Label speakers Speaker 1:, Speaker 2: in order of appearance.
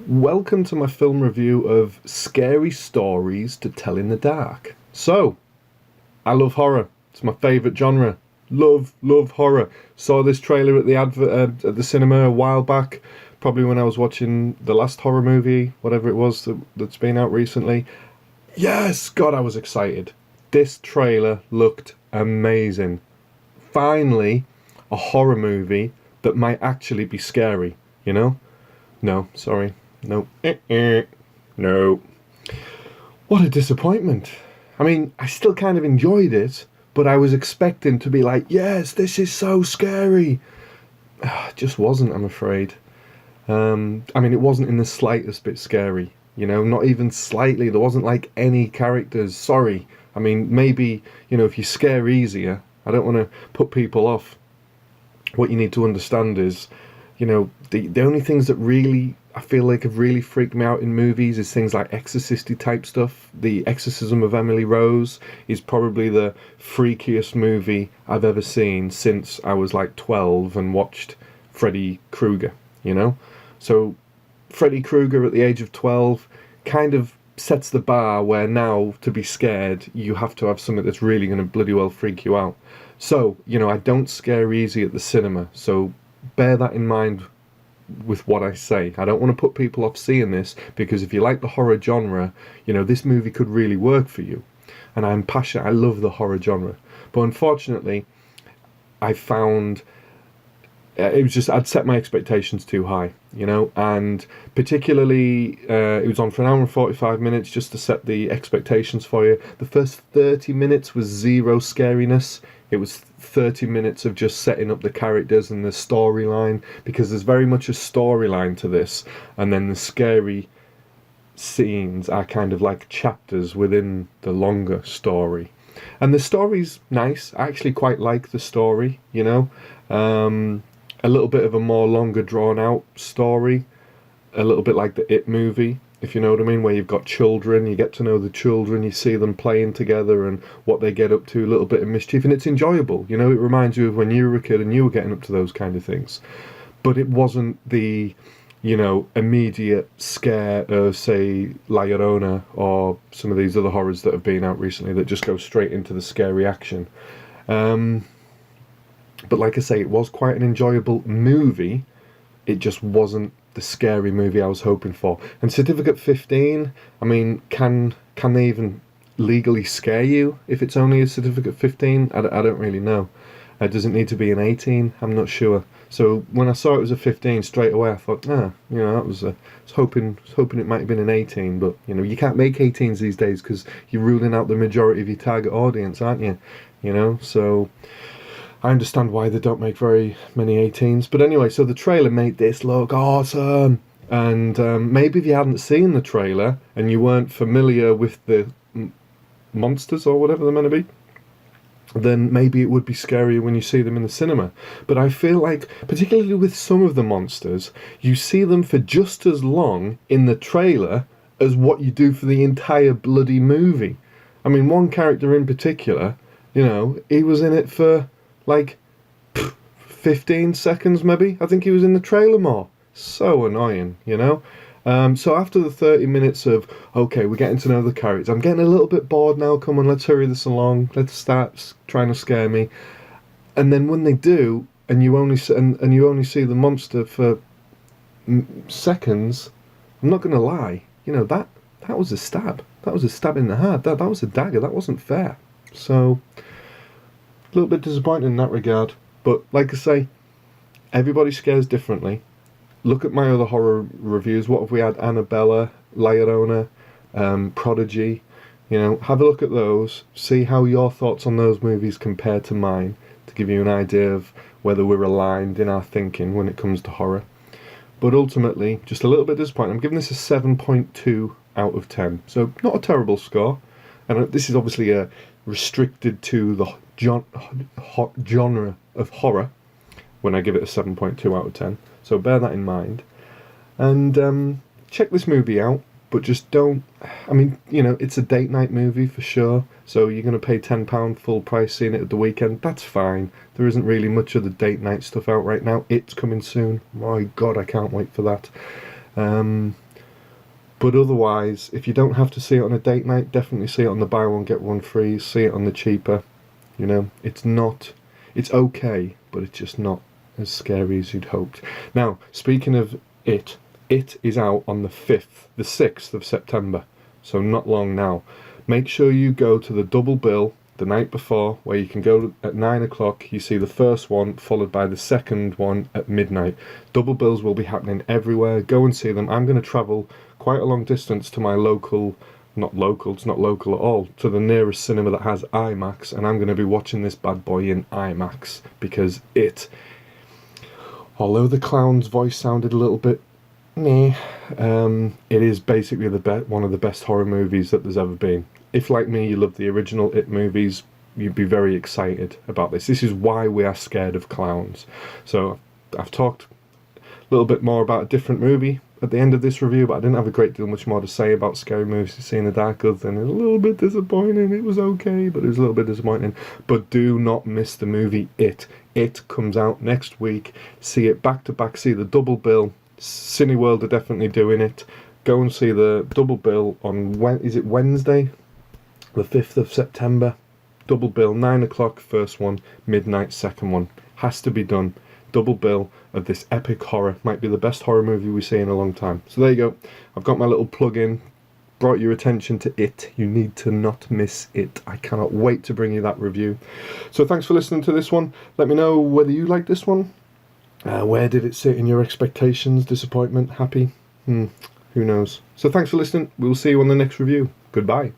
Speaker 1: Welcome to my film review of Scary Stories to Tell in the Dark. So, I love horror. It's my favourite genre. Love horror. Saw this trailer at the at the cinema a while back, probably when I was watching the last horror movie, whatever it was that's been out recently. Yes, God, I was excited. This trailer looked amazing. Finally, a horror movie that might actually be scary, you know? No, sorry. No. No. What a disappointment. I mean, I still kind of enjoyed it, but I was expecting to be like, yes, this is so scary. It just wasn't, I'm afraid. I mean, it wasn't in the slightest bit scary, not even slightly. There wasn't like any characters. Sorry. I mean, maybe, if you scare easier, I don't want to put people off. What you need to understand is, the only things that really I feel like have really freaked me out in movies is things like exorcisty type stuff. The Exorcism of Emily Rose is probably the freakiest movie I've ever seen since I was like 12 and watched Freddy Krueger, So Freddy Krueger at the age of 12 kind of sets the bar where now to be scared you have to have something that's really going to bloody well freak you out. So, I don't scare easy at the cinema, so bear that in mind with what I say. I don't want to put people off seeing this, because if you like the horror genre, this movie could really work for you. And I'm passionate, I love the horror genre. But unfortunately, I found it was just, I'd set my expectations too high, and particularly it was on for an hour and 45 minutes just to set the expectations for you. The first 30 minutes was zero scariness. It was 30 minutes of just setting up the characters and the storyline, because there's very much a storyline to this, and then the scary scenes are kind of like chapters within the longer story. And the story's nice. I actually quite like the story, a little bit of a more longer drawn out story, a little bit like the It movie, if you know what I mean, where you've got children, you get to know the children, you see them playing together and what they get up to, a little bit of mischief, and it's enjoyable. It reminds you of when you were a kid and you were getting up to those kind of things. But it wasn't the, immediate scare of, say, La Llorona or some of these other horrors that have been out recently that just go straight into the scary action. But like I say, it was quite an enjoyable movie. It just wasn't the scary movie I was hoping for. And Certificate 15, I mean, can they even legally scare you if it's only a Certificate 15? I don't really know. Does it need to be an 18? I'm not sure. So when I saw it was a 15 straight away, I thought, that was I was hoping it might have been an 18, but you can't make 18s these days because you're ruling out the majority of your target audience, aren't you? So I understand why they don't make very many 18s. But anyway, so the trailer made this look awesome. And maybe if you hadn't seen the trailer and you weren't familiar with the monsters or whatever they're meant to be, then maybe it would be scarier when you see them in the cinema. But I feel like, particularly with some of the monsters, you see them for just as long in the trailer as what you do for the entire bloody movie. I mean, one character in particular, he was in it for like 15 seconds maybe. I think he was in the trailer more. So annoying, So after the 30 minutes of, okay, we're getting to know the characters, I'm getting a little bit bored now, come on, let's hurry this along, let's start trying to scare me. And then when they do, and you only see the monster for seconds, I'm not going to lie, that was a stab. That was a stab in the heart. That was a dagger. That wasn't fair. So a little bit disappointing in that regard. But like I say, everybody scares differently. Look at my other horror reviews. What have we had? Annabella, La Llorona, Prodigy. Have a look at those. See how your thoughts on those movies compare to mine, to give you an idea of whether we're aligned in our thinking when it comes to horror. But ultimately, just a little bit disappointing. I'm giving this a 7.2 out of 10. So not a terrible score. And this is obviously restricted to the genre of horror when I give it a 7.2 out of 10. So bear that in mind. And check this movie out, but just don't... I mean, it's a date night movie for sure, so you're going to pay £10 full price seeing it at the weekend. That's fine. There isn't really much of the date night stuff out right now. It's coming soon. My God, I can't wait for that. But otherwise, if you don't have to see it on a date night, definitely see it on the buy one get one free. See it on the cheaper. You know, it's okay, but it's just not as scary as you'd hoped. Now, speaking of it is out on the 6th of September, so not long now. Make sure you go to the double bill the night before, where you can go at 9 o'clock, you see the first one, followed by the second one at midnight. Double bills will be happening everywhere. Go and see them. I'm going to travel quite a long distance to my local, it's not local at all, to the nearest cinema that has IMAX, and I'm going to be watching this bad boy in IMAX, because although the clown's voice sounded a little bit meh, it is basically one of the best horror movies that there's ever been. If, like me, you love the original It movies, you'd be very excited about this. This is why we are scared of clowns. So I've talked a little bit more about a different movie at the end of this review, but I didn't have a great deal much more to say about scary movies to see in the dark, other than it was a little bit disappointing. It was okay, but it was a little bit disappointing. But do not miss the movie It. It comes out next week. See it back to back. See the double bill. Cineworld are definitely doing it. Go and see the double bill on Wednesday, the 5th of September. Double bill, 9 o'clock first one, midnight second one. Has to be done. Double bill of this epic horror. Might be the best horror movie we see in a long time. So there you go. I've got my little plug in. Brought your attention to It. You need to not miss it. I cannot wait to bring you that review. So thanks for listening to this one. Let me know whether you like this one. Where did it sit in your expectations? Disappointment? Happy? Who knows? So thanks for listening. We'll see you on the next review. Goodbye.